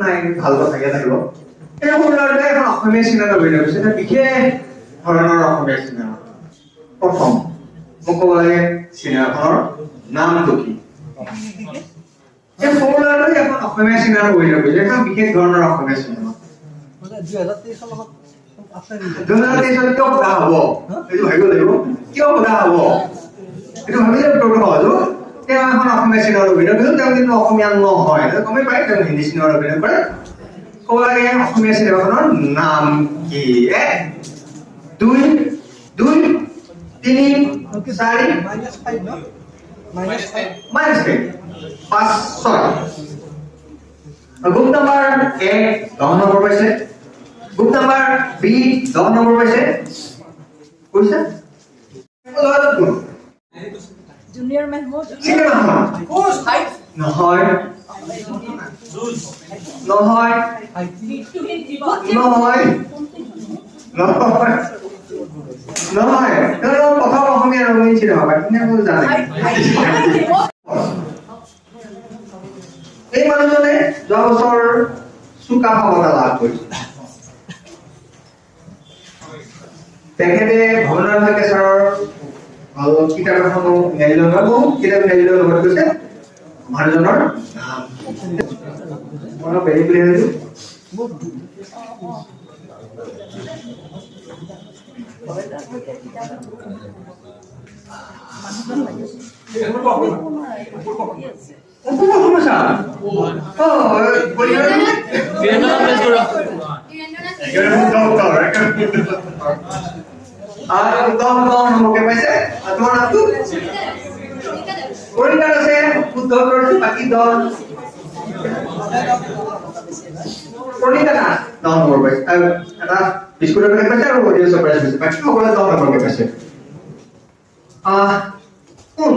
নাই ভাল কথা ইয়াত আহিব এই সৰু ল'ৰাটোৱে এখন অসমীয়া চিনেমা অভিনয় কৰিছে এটা বিশেষ ধৰণৰ অসমীয়া চিনেমা প্ৰথম মোক ক'ব লাগে চিনেমাখনৰ নামটো কি এই সৰু ল'ৰাটোৱে এখন অসমীয়া চিনেমা অভিনয় কৰিছে এখন বিশেষ ধৰণৰ অসমীয়া চিনেমা 2023 চনত আছে নেকি 2023 কিয় সোধা হ'ব এইটো ভাবিব লাগিব কিয় সোধা হ'ব এইটো ভাবিলে উত্তৰটো সহজ তেওঁ এখন অসমীয়া চিনেমাৰ অভিনয় কৰিছিল তেওঁ কিন্তু অসমীয়া নহয় গমেই পায় তেওঁ হিন্দী চিনেমাৰ অভিনয় কৰে ক'ব লাগে অসমীয়া চিনেমাখনৰ নাম কি 1 2 2 3 4 -5 -5 6 গ্ৰুপ নম্বৰ A 10 নম্বৰ পাইছে গ্ৰুপ নম্বৰ B 10 নম্বৰ পাইছে কৈছে জুনিয়ৰ মেহমুদ চিনেমাখন নহয় নহয় নহয় নহয় নহয় প্ৰথম অসমীয়া ৰঙীন চিনেমা কোনে জানে এই মানুহজনে যোৱা বছৰ চুকাফা বঁটা লাভ কৰিছিল তেখেতে ভৱনাথ শইকীয়া ছাৰৰ কিতাপ এখনো ন্যায়ালয় বহু কিতাপ ন্যায়ালয়ৰ লগত কৈছে মানুহজনৰ নাম মই বেৰি বুলি ভাবিছো নম্বৰকে পাইছে তোমাৰ নামটো কণিকা আছে শুদ্ধ কৰিছো বাকী 10 কণিকা না 10 নম্বৰ পাইছে এটা বিস্কুটৰ পেকেট পাইছে আৰু অডিও সাৰপ্ৰাইজ পাইছে বাকী সকলোৱে 10 নম্বৰকে পাইছে কোন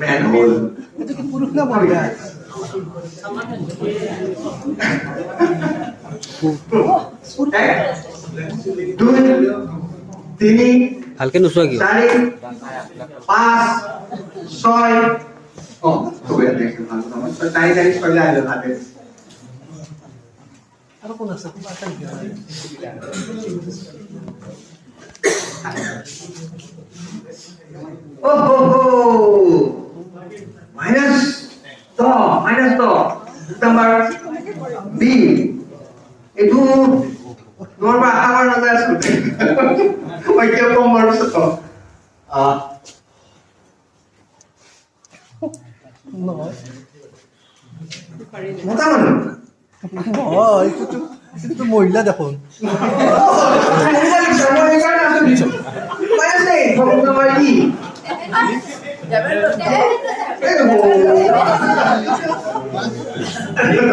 মেনহোল এটা কি পুৰুষ না মহিলা দুই তিনি ভালকে নোচোৱা কি 4 5 6 খুবই দেখেন ভালো নাম তাই ছয়লা আইলো হাতে আর কোন আছে কোন আছে minus number B itu nomor apa nanti asal bagi apa nomor satu mata mana itu মহিলা দেখুন minus nih kamu nomor D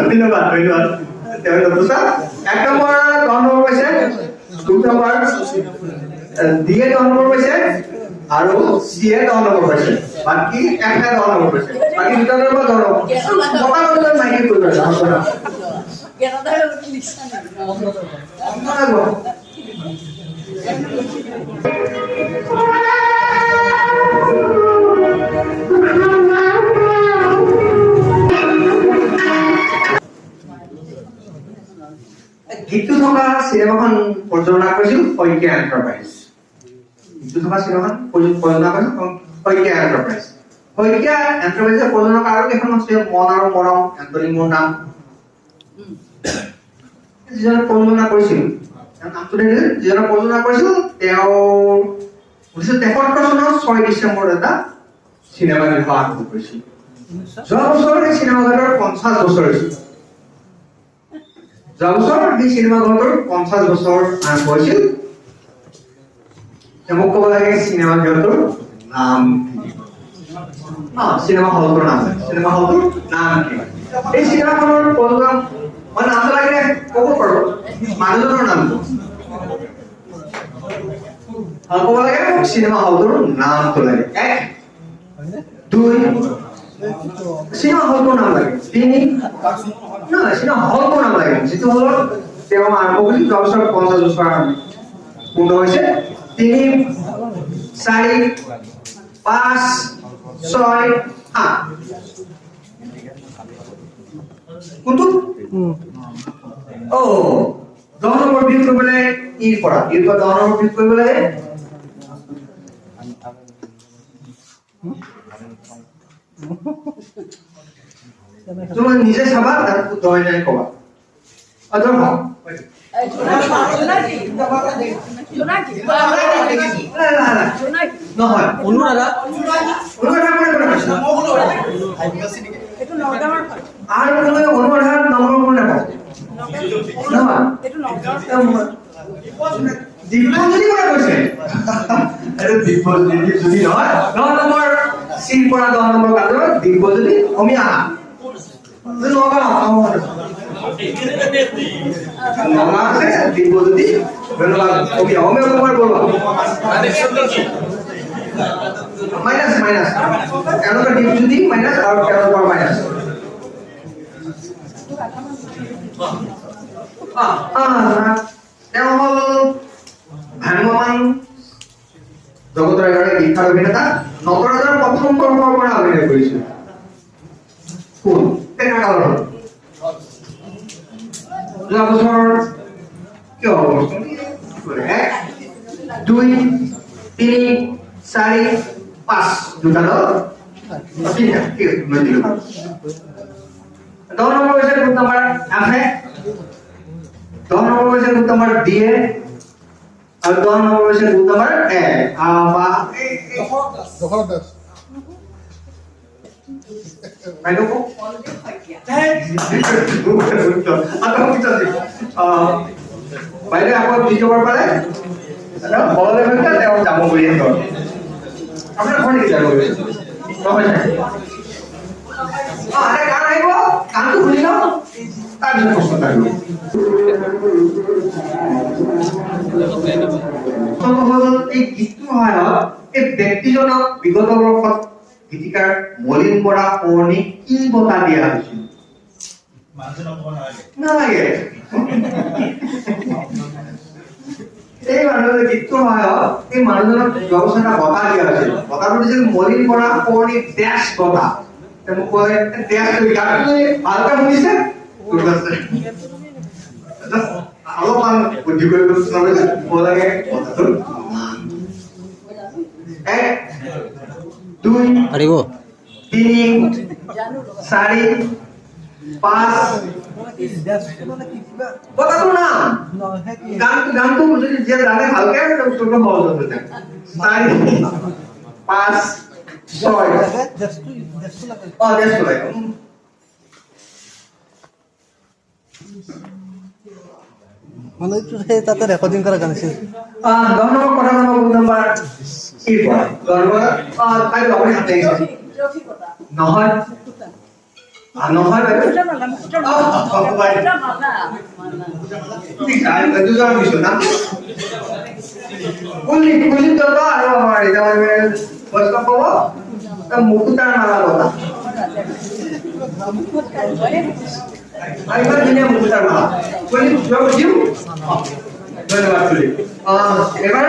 ধন্যবাদ ধন্যবাদ এক নম্বৰ 10 নম্বৰ পাইছে দুই নম্বৰ দিয়ে 10 নম্বৰ পাইছে আৰু সিয়ে 10 নম্বৰ পাইছে বাকি একটা 10 নম্বৰ পাইছে বাকি দুটা নম্বৰ 10 নম্বৰ কথা বললে মাইকে কৰিব না গীতটো থকা চিনেমাখন প্ৰযোজনা কৰিছিল শইকীয়া এণ্টাৰপ্ৰাইজ গীতটো থকা চিনেমাখন প্ৰযোজনা কৰিছিল শইকীয়া এণ্টাৰপ্ৰাইজ শইকীয়া এণ্টাৰপ্ৰাইজৰ প্ৰযোজনা আৰু এখন আছে মন আৰু মৰম এণ্টনি মোৰ নাম যিজন প্ৰযোজনা কৰিছিল নামটো দেখিলে যিজন প্ৰযোজনা কৰিছিল তেওঁ 1973 চনৰ 6 ডিচেম্বৰ এটা চিনেমা নিৰ্মাণ আৰম্ভ কৰিছিল যোৱা বছৰ এই চিনেমাঘাটৰ 50 বছৰ হৈছিল যোৱা বছৰ এই চিনেমাঘাটৰ 50 বছৰ আৰম্ভ হৈছিল মোক ক'ব লাগে চিনেমাঘাটৰ নাম চিনেমা হলটোৰ নাম কি এই চিনেমাখনৰ প্ৰযোজক মই নামটো লাগিলে ক'ব পাৰো মানুহজনৰ নামটো ক'ব লাগে চিনেমা হলটোৰ নামটো লাগে 1 2 চিনেমা হলটোৰ নাম লাগে 3 না চিনেমা হলটোৰ নাম লাগে যিটো হল তেওঁ আৰম্ভ কৰিছিল যোৱা বছৰ 50 বছৰ পূৰ্ণ হৈছে 3 4 5 6 7 কোনটো ও 10 নম্বৰ বিয়োগ কৰিবলৈ ইৰ পৰা 10 নম্বৰ বিয়োগ কৰিব লাগে তুমি নিজে চাবা তাৰ দয় নাই কবা আদৰ ভাও জোনাকী নহয় অনুৰাধা এইটো নগাঁৱৰ হয় আৰু তুমি অনুৰাধাৰ নম্বৰ কোন নাপায় নহয় এইটো নগাঁৱৰ দিব্যজ্যোতি কথা কৈছে এইটো দিব্যজ্যোতি নহয় 10 নম্বৰ চিৰ পৰা 10 নম্বৰ কাটৰ দিব্যজ্যোতি অমিয়া নগাঁও আছে দিব্যজ্যোতি অমিয়া অমিয়া কুমাৰ বৰুৱা মাইনাস তেওঁলোকৰ দিব্যজ্যোতি মাইনাস আৰু তেওঁলোকৰ মাইনাস তেওঁ হল ভানুমান জগতৰ এগৰাকী বিখ্যাত অভিনেতা নটৰাজৰ প্ৰথম বৰ্ষৰ পৰা অভিনয় কৰিছিল কোন তেখেতৰ কালৰ যোৱা বছৰ কিয় হ'ব 1 2 3 4 5 দুটা দল ঠিক আছে মই দিলো 10 নম্বৰ হৈছে গ্ৰুপ নম্বৰ এফ 10 নম্বৰ হৈছে গ্ৰুপ নম্বৰ ডি আৰু 10 নম্বৰ হৈছে গ্ৰুপ নম্বৰ এ বা দখলদাস বাইদেউ কো বাইদেউ আকৌ দ্বিতীয়বাৰ পালে বললে ভেটা তেওঁ যাব বুলি আপোনাৰ ঘৰ নেকি যাব নহয় আৰে গান আইব গানটো শুনি লও তাৰ পিছত প্ৰশ্ন থাকিব এই গীতটো হয় এই ব্যক্তিজনক বিগত বৰ্ষত গীতিকাৰ মলিন বৰা পুৰণি কি বঁটা দিয়া হৈছিল নালাগে এই মানুহৰ গীতটো হয় এই মানুহজনক ব্যৱস্থা বঁটা দিয়া হৈছিল বঁটাটো দিছিল মলিন বৰা পুৰণি ডেছ বঁটা মোক কয় ডেছ গানটো ভালকে শুনিছে অলপমান বুদ্ধি কৰিব ক'ব লাগে কথাটো 1 2 পাৰিব 3 4 5 কথাটো না গানটো যদি যে জানে ভালকে তোৰ সহজ হৈ যায় 4 5 6 দেশটো লাগে মানে সেই তাতে ৰেকৰ্ডিং কৰা গান আছিল 10 নম্বৰ কথা নম্বৰ ই পৰা 10 নম্বৰ তাই লগতে হাতে ৰফিকতা নহয় নহয় বাইদেউ ঠিক আছে দুজন মিছো না কুলি তো আৰু আমাৰ এটা মানে বস্তু পাব তা মুকুতাৰ মালা বতা আইবা দিনে মুকুতাৰ মালা কুলি জব দিও ধন্যবাদ কুলি এবাৰ